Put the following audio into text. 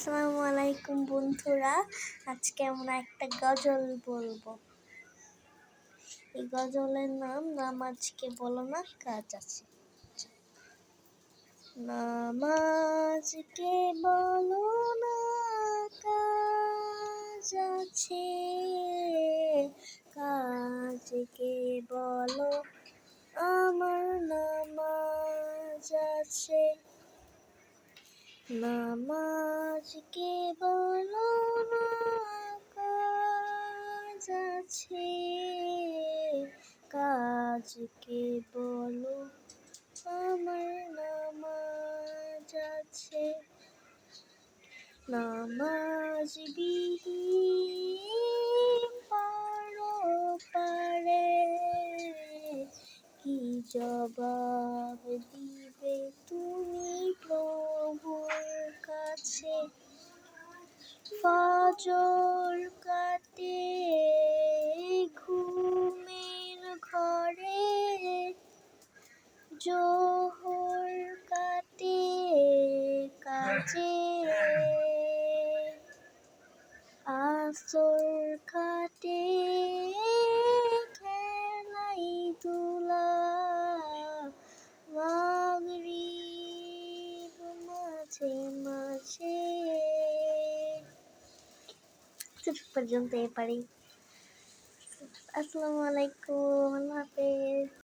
আসসালামু আলাইকুম বন্ধুরা, আজকে আমরা একটা গজল বলবো। এই গজলের নাম নামাজকে বলো না কাজ আছে। নামাজকে বলো না কাজ আছে, কাজকে বলো আমার নামাজ আছে। নামাজকে বলো না কাজ আছে, কাজকে বলো আমার নামাজ আছে। নামাজ বিহীন পারে কি জবাব দিবে তুমি প্রভুর কাছে? ফজর কাটে ঘুমের ঘরে, জোহর কাটে কাজে, আসর কাটে খেলাই ধুলা, মাগরিব মাঝে মাঝে। পর্যন্ত পারি। আসসালামু আলাইকুম, আল্লাহ হাফেজ।